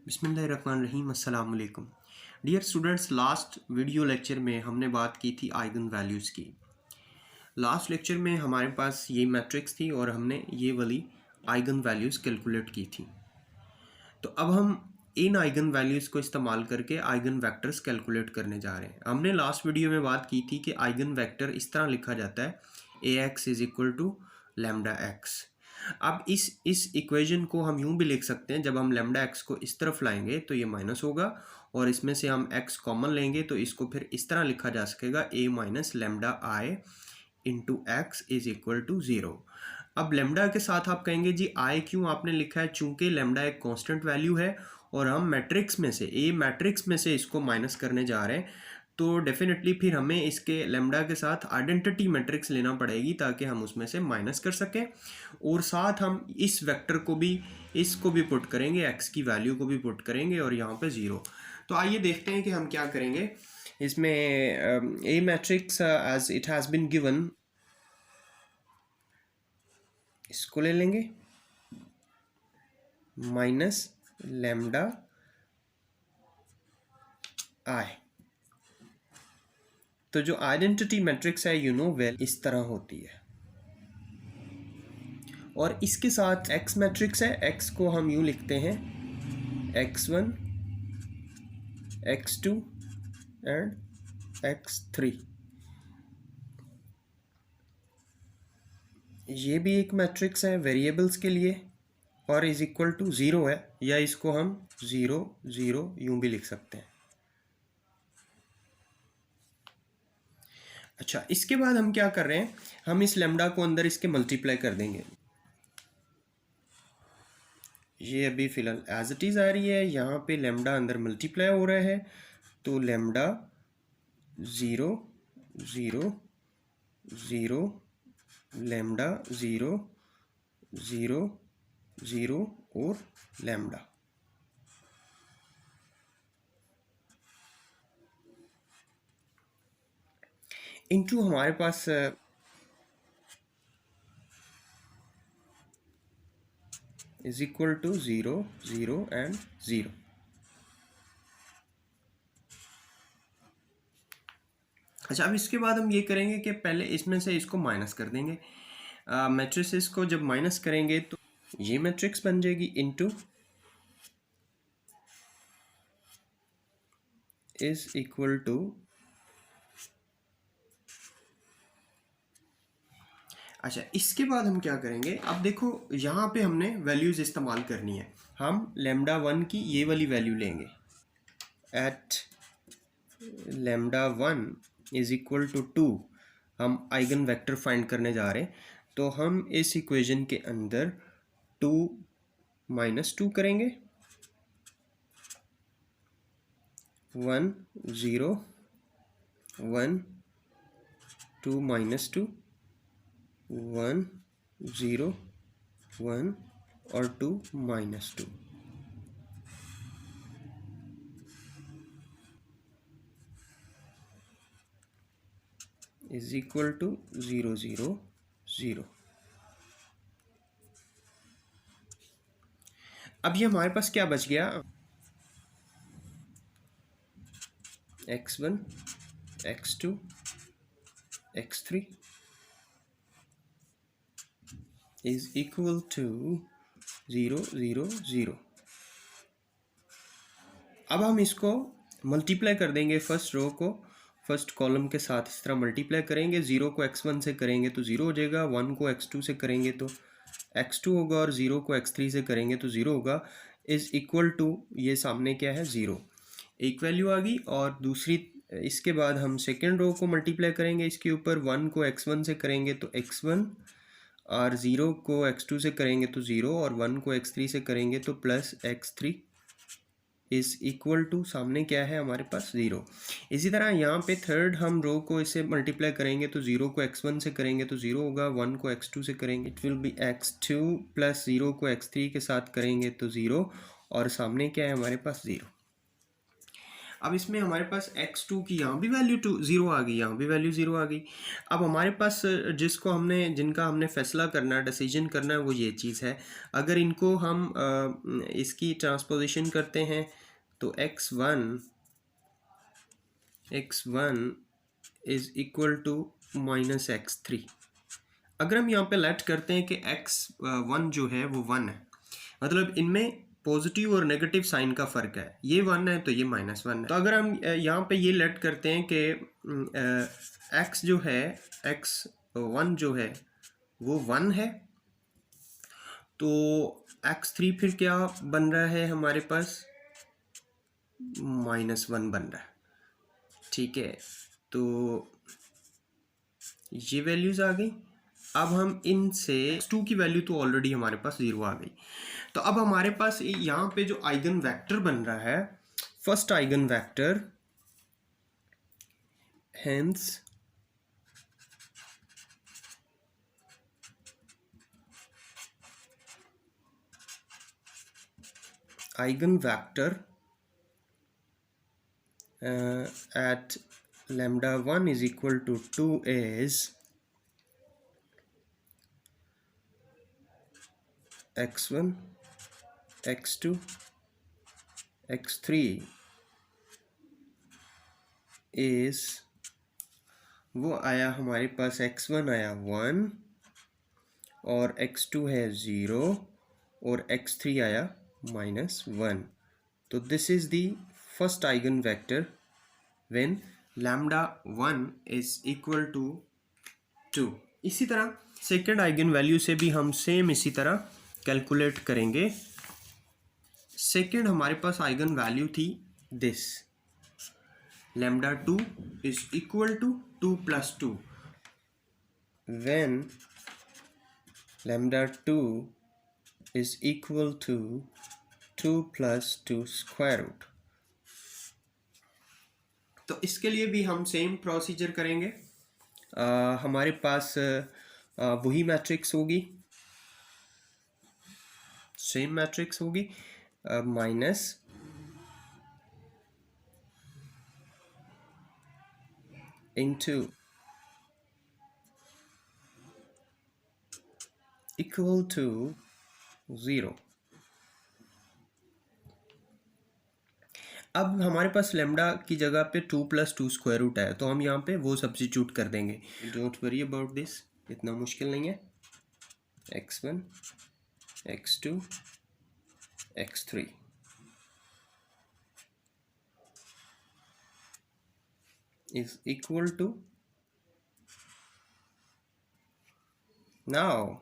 बिस्मिल्लाहिर्रहमानिर्रहीम अस्सलाम वालेकुम। Dear students, last video lecture में हमने बात की थी आइगन वैल्यूज़ की। लास्ट लेक्चर में हमारे पास ये मैट्रिक्स थी और हमने ये वाली आइगन वैल्यूज़ कैलकुलेट की थी। तो अब हम इन आइगन वैल्यूज़ को इस्तेमाल करके आइगन वेक्टर्स कैलकुलेट करने जा रहे हैं। हमने लास्ट वीडियो में बात की थी कि आइगन वेक्टर इस तरह लिखा जाता है, AX is equal to lambda x. अब इस इक्वेशन को हम यूं भी लिख सकते हैं, जब हम लैम्डा एक्स को इस तरफ लाएंगे तो ये माइनस होगा और इसमें से हम x कॉमन लेंगे तो इसको फिर इस तरह लिखा जा सकेगा a minus lambda I into x is equal to zero. अब लेम्डा के साथ आप कहेंगे जी आई क्यों आपने लिखा है, चूंकि लेम्डा एक कांस्टेंट वैल्यू है और हम मैट्रिक्स में से मैट्रिक्स में से इसको माइनस करने जा रहे हैं, तो डेफिनेटली फिर हमें इसके लेम्डा के साथ आइडेंटिटी मैट्रिक्स लेना पड़ेगी ताकि हम उसमें से माइनस कर सकें। और साथ हम इस वेक्टर को भी, इसको भी पुट करेंगे, एक्स की वैल्यू को भी पुट करेंगे और यहाँ पे ज़ीरो। तो आइए देखते हैं कि हम क्या करेंगे इसमें। A matrix as it has been given, इसको ले लेंगे माइनस लेम्डा आई। तो जो आइडेंटिटी मैट्रिक्स है यू नो वेल इस तरह होती है और इसके साथ एक्स मैट्रिक्स है। एक्स को हम यूँ लिखते हैं x1 x2 एंड x3। ये भी एक मैट्रिक्स है वेरिएबल्स के लिए और इज इक्वल टू ज़ीरो है, या इसको हम 0 0 यूँ भी लिख सकते हैं। अच्छा, इसके बाद हम क्या कर रहे हैं, हम इस लेम्डा को अंदर इसके मल्टीप्लाई कर देंगे। ये अभी फ़िलहाल एज इट इज़ आ रही है, यहाँ पे लेम्डा अंदर मल्टीप्लाई हो रहा है, तो लेम्डा 0 0 0 लेम्डा 0 0 0 और लेम्डा। इनटू हमारे पास इज इक्वल टू 0 0 एंड 0। अच्छा, अब इसके बाद हम ये करेंगे कि पहले इसमें से इसको माइनस कर देंगे। मैट्रिसेस को जब माइनस करेंगे तो ये मैट्रिक्स बन जाएगी इनटू इज इक्वल टू, अच्छा इसके बाद हम क्या करेंगे, अब देखो यहाँ पे हमने वैल्यूज़ इस्तेमाल करनी है। हम लेम्डा 1 की ये वाली वैल्यू लेंगे, at lambda 1 is equal to 2। हम आइगन वेक्टर फाइंड करने जा रहे हैं, तो हम इस इक्वेशन के अंदर 2 माइनस 2 करेंगे, 1 0 1 2 माइनस 2 1 0 1 और 2 माइनस 2। Is equal to 0 0 0। अब ये हमारे पास क्या बच गया, x1 x2 x3 is equal to 0 0 0। अब हम इसको मल्टीप्लाई कर देंगे, फर्स्ट रो को फर्स्ट कॉलम के साथ इस तरह मल्टीप्लाई करेंगे। 0 को x1 से करेंगे तो 0 हो जाएगा, 1 को x2 से करेंगे तो x2 होगा और 0 को x3 से करेंगे तो 0 होगा। इज़ इक्वल टू, ये सामने क्या है 0, एक वैल्यू आ गई। और दूसरी, इसके बाद हम सेकेंड रो को मल्टीप्लाई करेंगे इसके ऊपर, 1 को x1 से करेंगे तो x1 और 0 को x2 से करेंगे तो 0 और 1 को x3 से करेंगे तो plus x3 is equal to, सामने क्या है हमारे पास 0। इसी तरह यहाँ पे थर्ड हम रो को इसे मल्टीप्लाई करेंगे तो 0 को x1 से करेंगे तो 0 होगा, 1 को x2 से करेंगे it will B x2 plus 0 को x3 के साथ करेंगे तो 0 और सामने क्या है हमारे पास 0। अब इसमें हमारे पास x2 की यहाँ भी वैल्यू 0 आ गई, यहाँ भी वैल्यू 0 आ गई। अब हमारे पास जिनका हमने फैसला करना है, डिसीजन करना है, वो ये चीज़ है। अगर इनको हम इसकी ट्रांसपोजिशन करते हैं तो x1 is equal to minus x3। अगर हम यहाँ पे लेट करते हैं कि x1 जो है वो 1 है, मतलब इनमें पॉजिटिव और नेगेटिव साइन का फ़र्क है, ये 1 है तो ये -1 है। तो अगर हम यहाँ पे ये लेट करते हैं कि x जो है, x1 जो है वो 1 है, तो x3 फिर क्या बन रहा है हमारे पास, -1 बन रहा है। ठीक है, तो ये वैल्यूज़ आ गई। अब हम इनसे x2 की वैल्यू तो ऑलरेडी हमारे पास 0 आ गई। तो अब हमारे पास यहाँ पे जो आइगन वेक्टर बन रहा है, first eigen vector, hence eigen vector at lambda 1 is equal to 2 is x1, x2, x3 is, वो आया हमारे पास x1 आया 1 और x2 है 0 और x3 आया -1। तो this is the first eigen vector when lambda 1 is equal to 2। इसी तरह सेकेंड आइगन वैल्यू से भी हम सेम इसी तरह कैलकुलेट करेंगे। सेकेंड हमारे पास आइगन वैल्यू थी this, lambda 2 is equal to 2 + 2 when lambda 2 is equal to 2 + 2 square root. तो इसके लिए भी हम सेम प्रोसीजर करेंगे। हमारे पास वही मैट्रिक्स होगी, सेम मैट्रिक्स होगी, माइनस इंटू इक्वल टू 0। अब हमारे पास लेमडा की जगह पे 2 + 2 स्क्वायर रूट है, तो हम यहाँ पे वो सब्स्टिट्यूट कर देंगे। डोंट वरी अबाउट दिस, इतना मुश्किल नहीं है। x1, x2, x3 is equal to, now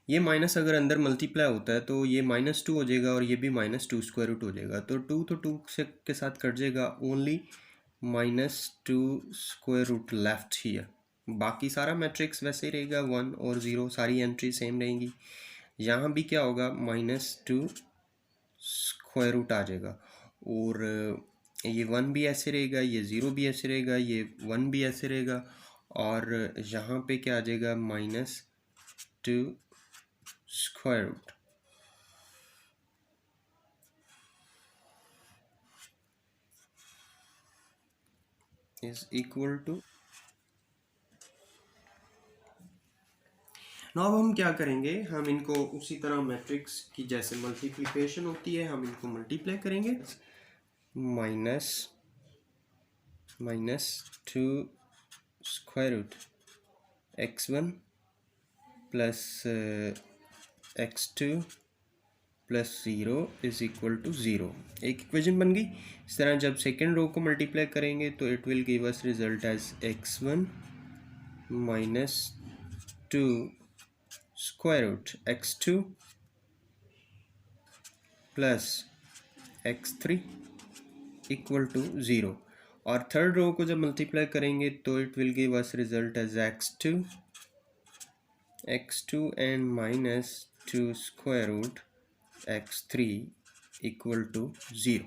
ये माइनस अगर अंदर मल्टीप्लाई होता है तो ये -2 हो जाएगा और ये भी -2 स्क्वायर रूट हो जाएगा। तो 2 तो 2 से के साथ कट जाएगा, only -2 square root left here. बाकी सारा मैट्रिक्स वैसे ही रहेगा, 1 और 0 सारी एंट्री सेम रहेंगी। यहाँ भी क्या होगा, -2 स्क्वायर रूट आ जाएगा और ये 1 भी ऐसे रहेगा, ये 0 भी ऐसे रहेगा, ये 1 भी ऐसे रहेगा और यहाँ पे क्या आ जाएगा, -2 square root is equal to. Now हम क्या करेंगे, हम इनको उसी तरह मैट्रिक्स की जैसे मल्टीप्लिकेशन होती है हम इनको मल्टीप्लाई करेंगे। -2 square root x1 plus x2 plus 0 is equal to 0। एक इक्वेशन बन गई। इस तरह जब सेकेंड रो को मल्टीप्लाई करेंगे तो it will give us result as x1 -2 square root x2 plus x3 equal to 0। और थर्ड रो को जब मल्टीप्लाई करेंगे तो it will give us result as x2 and -2 square root x3 equal to 0।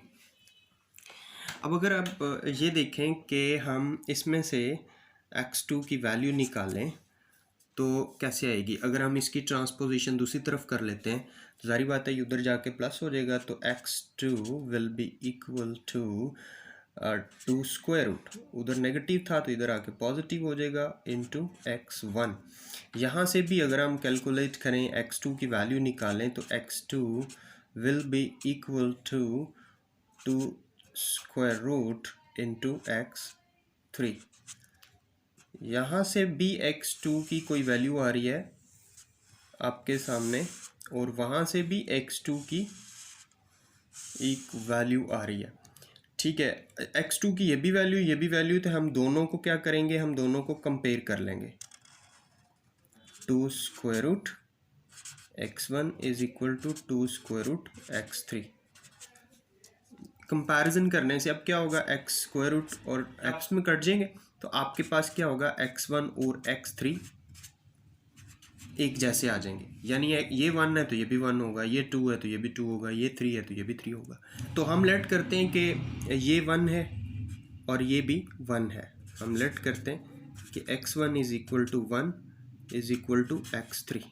अब अगर आप ये देखें कि हम इसमें से x2 की वैल्यू निकालें तो कैसे आएगी। अगर हम इसकी ट्रांसपोजिशन दूसरी तरफ कर लेते हैं तो सारी बात है उधर जाके प्लस हो जाएगा, तो x2 will be equal to two square root, उधर नेगेटिव था तो इधर आके पॉजिटिव हो जाएगा, इंटू x1। यहाँ से भी अगर हम कैलकुलेट करें x2 की वैल्यू निकालें तो x2 will be equal to two square root into x3। यहाँ से भी x2 की कोई वैल्यू आ रही है आपके सामने, और वहाँ से भी x2 की एक वैल्यू आ रही है। ठीक है, x2 की ये भी वैल्यू, तो हम दोनों को क्या करेंगे, हम दोनों को कंपेयर कर लेंगे। Two square root x1 is equal to two square root x3। Comparison करने से अब क्या होगा, x स्क्वायर रूट और x में कट जाएंगे, तो आपके पास क्या होगा, x1 और x3 एक जैसे आ जाएंगे, यानी ये 1 है तो ये भी 1 होगा, ये 2 है तो ये भी 2 होगा, ये 3 है तो ये भी 3 होगा। तो हम लेट करते हैं कि ये 1 है और ये भी 1 है। हम लेट करते हैं कि x1 is equal to 1 is equal to x3।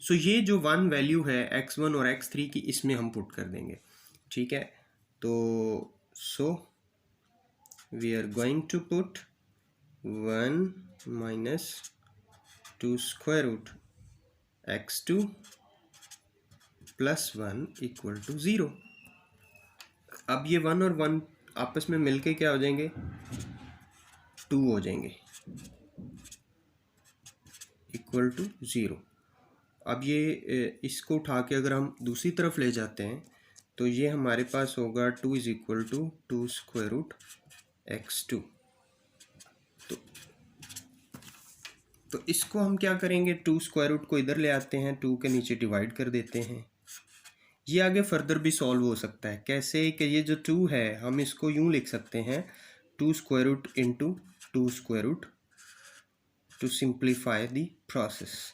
So ये जो 1 वैल्यू है x1 और x3 की, इसमें हम पुट कर देंगे। ठीक है, तो so we are going to put 1 minus two square root x2 plus 1 equal to 0। अब ये 1 और 1 आपस में मिलके क्या हो जाएंगे, 2 हो जाएंगे, इक्वल टू 0। अब ये इसको उठा के अगर हम दूसरी तरफ ले जाते हैं तो ये हमारे पास होगा 2 is equal to two square root x2। तो इसको हम क्या करेंगे, 2 स्क्वायर रूट को इधर ले आते हैं, 2 के नीचे डिवाइड कर देते हैं। ये आगे फर्दर भी सॉल्व हो सकता है, कैसे कि ये जो 2 है हम इसको यूँ लिख सकते हैं, 2 square root into two square root to simplify the process.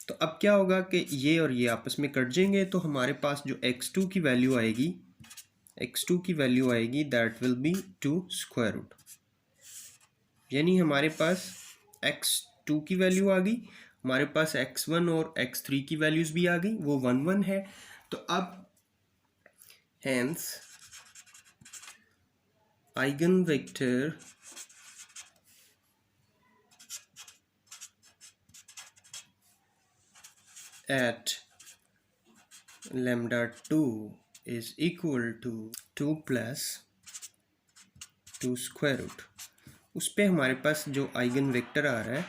तो अब क्या होगा कि ये और ये आपस में कट जाएंगे, तो हमारे पास जो x2 की वैल्यू आएगी, that will be 2 square root, यानी हमारे पास x2 की वैल्यू आ गई, हमारे पास x1 और x3 की वैल्यूज भी आ गई, वो 1 1 है। तो अब hence eigen vector at lambda 2 is equal to 2 plus 2 square root, उस पे हमारे पास जो आइगन वेक्टर आ रहा है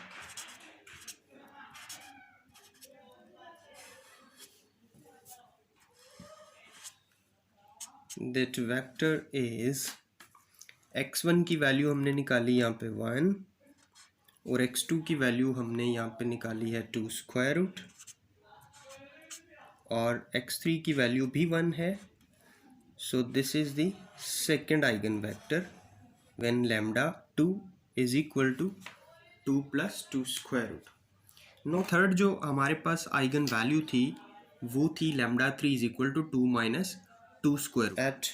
that vector is x1 की वैल्यू हमने निकाली यहाँ पे 1 और x2 की वैल्यू हमने यहाँ पे निकाली है 2 स्क्वायर रूट और x3 की वैल्यू भी 1 है। So this is the second eigen vector when lambda 2 is equal to 2 plus 2 square root. Now third जो हमारे पास आइगन वैल्यू थी वो थी lambda 3 is equal to 2 minus 2 square. At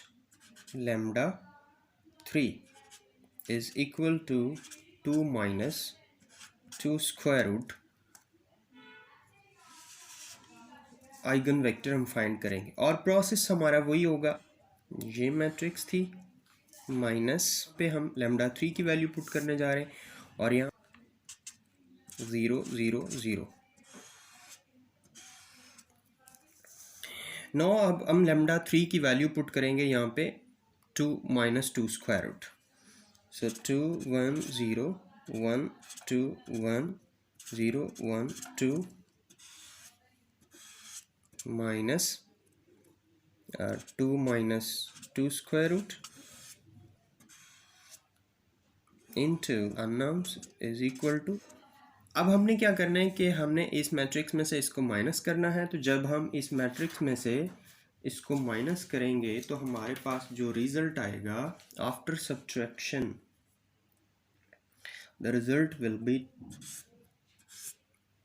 lambda 3 is equal to 2 minus 2 square root eigen vector हम find करेंगे, और process हमारा वही होगा, ये मैट्रिक्स थी, माइनस पे हम लैम्डा 3 की वैल्यू पुट करने जा रहे हैं और यहाँ 0 0 0। नो अब हम लैम्डा 3 की वैल्यू पुट करेंगे यहाँ पे 2 minus 2 square root. So 2 1 0 1 2 1 0 1 2 minus 2 minus 2 square root into unknowns is equal to. अब हमने क्या करना है कि हमने इस मैट्रिक्स में से इसको माइनस करना है। तो जब हम इस मैट्रिक्स में से इसको माइनस करेंगे तो हमारे पास जो रिजल्ट आएगा after subtraction, the result will be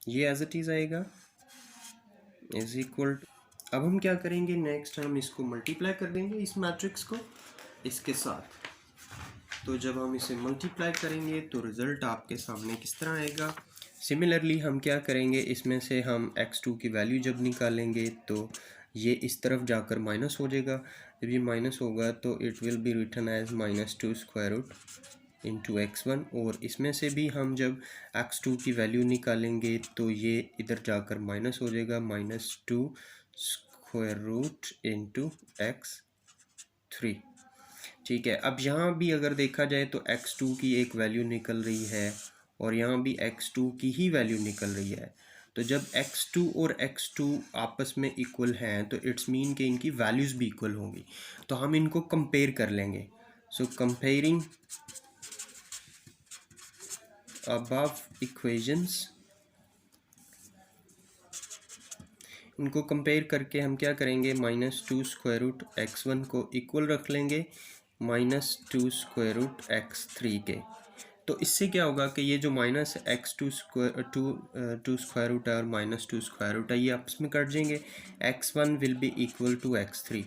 ये एज इट इज आएगा इज इक्वल टू। अब हम क्या करेंगे, नेक्स्ट हम इसको मल्टीप्लाई कर देंगे इस मैट्रिक्स को इसके साथ। तो जब हम इसे मल्टीप्लाई करेंगे तो रिज़ल्ट आपके सामने किस तरह आएगा। सिमिलरली हम क्या करेंगे, इसमें से हम x2 की वैल्यू जब निकालेंगे तो ये इस तरफ जाकर माइनस हो जाएगा। जब ये माइनस होगा तो it will be written as -2 square root into x1, और इसमें से भी हम जब x2 की वैल्यू निकालेंगे तो ये इधर जाकर माइनस हो जाएगा, -2 स्क्वायर रूट इंटू x3। ठीक है, अब यहाँ भी अगर देखा जाए तो x2 की एक वैल्यू निकल रही है और यहाँ भी x2 की ही वैल्यू निकल रही है। तो जब x2 और x2 आपस में इक्वल हैं तो इट्स मीन कि इनकी वैल्यूज़ भी इक्वल होंगी। तो हम इनको कंपेयर कर लेंगे। सो कंपेयरिंग above equations, इनको कंपेयर करके हम क्या करेंगे, -2 स्क्वायर रूट x1 को इक्वल रख लेंगे -2 स्क्वायर रूट x3 के। तो इससे क्या होगा कि ये जो -x2 स्क्वायर रूट है और -2 स्क्वायर रूट है ये आपस में कट जाएंगे, x1 will be equal to x3।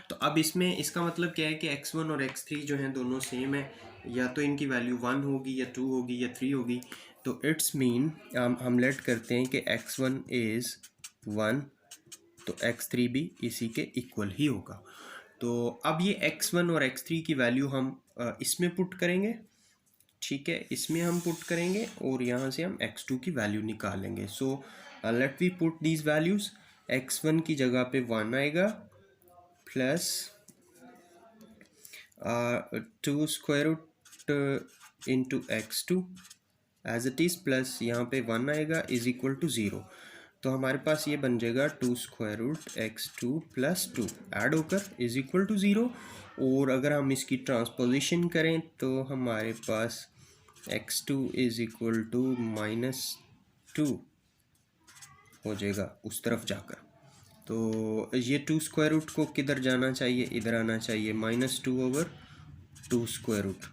तो अब इसमें इसका मतलब क्या है कि x1 और x3 जो हैं दोनों सेम है, या तो इनकी वैल्यू 1 होगी या 2 होगी या 3 होगी। तो इट्स मीन हम लेट करते हैं कि x1 इज़ 1 तो x3 भी इसी के इक्वल ही होगा। तो अब ये x1 और x3 की वैल्यू हम इसमें पुट करेंगे। ठीक है, इसमें हम पुट करेंगे और यहाँ से हम x2 की वैल्यू निकालेंगे। So let we put these values. x1 की जगह पे 1 आएगा plus 2 square root into x2 as it is, plus यहाँ पे 1 आएगा इज इक्वल टू 0। तो हमारे पास ये बन जाएगा 2 square root x2 plus 2 add होकर इज इक्वल टू 0। और अगर हम इसकी ट्रांसपोजिशन करें तो हमारे पास x2 इज इक्वल टू -2 हो जाएगा उस तरफ जाकर। तो ये 2 स्क्वायर रूट को किधर जाना चाहिए, इधर आना चाहिए, -2/2 स्क्वायर रूट।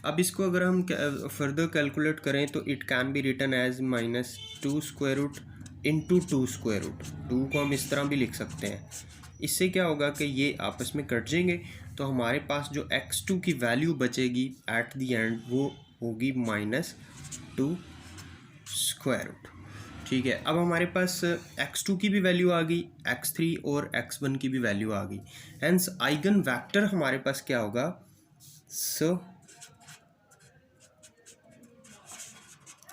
अब इसको अगर हम फर्दर कैलकुलेट करें तो it can be written as -2 square root into 2 square root. 2 को हम इस तरह भी लिख सकते हैं। इससे क्या होगा कि ये आपस में कट जाएंगे, तो हमारे पास जो x2 की वैल्यू बचेगी एट द एंड वो होगी -2 स्क्वायर रूट। ठीक है, अब हमारे पास x2 की भी वैल्यू आ गई, x3 और x1 की भी वैल्यू आ गई। हेंस आइगन वेक्टर हमारे पास क्या होगा, so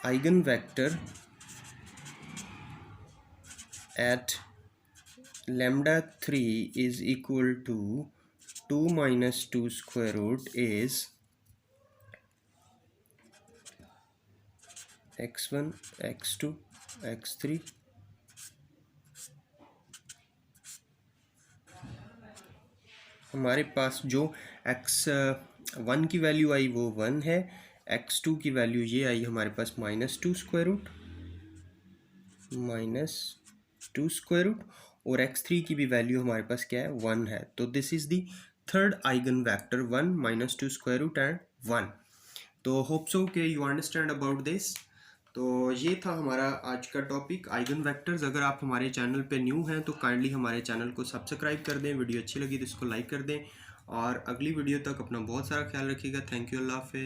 eigen vector at λ3 is equal to 2 minus 2 square root is x1, x2, x3। हमारे पास जो x1 की वैल्यू आई वो 1 है, x2 की वैल्यू ये आई हमारे पास -2 स्क्वायर रूट -2 स्क्वायर रूट, और x3 की भी वैल्यू हमारे पास क्या है, 1 है। तो this is the third eigen vector 1 -2 square root and 1। तो होप सो कि यू अंडरस्टैंड अबाउट दिस। तो ये था हमारा आज का टॉपिक आइगन वेक्टर्स। अगर आप हमारे चैनल पे न्यू हैं तो काइंडली हमारे चैनल को सब्सक्राइब कर दें, वीडियो अच्छी लगी तो इसको लाइक कर दें, और अगली वीडियो तक अपना बहुत सारा ख्याल रखिएगा। थैंक यू, अल्लाह हाफिज़।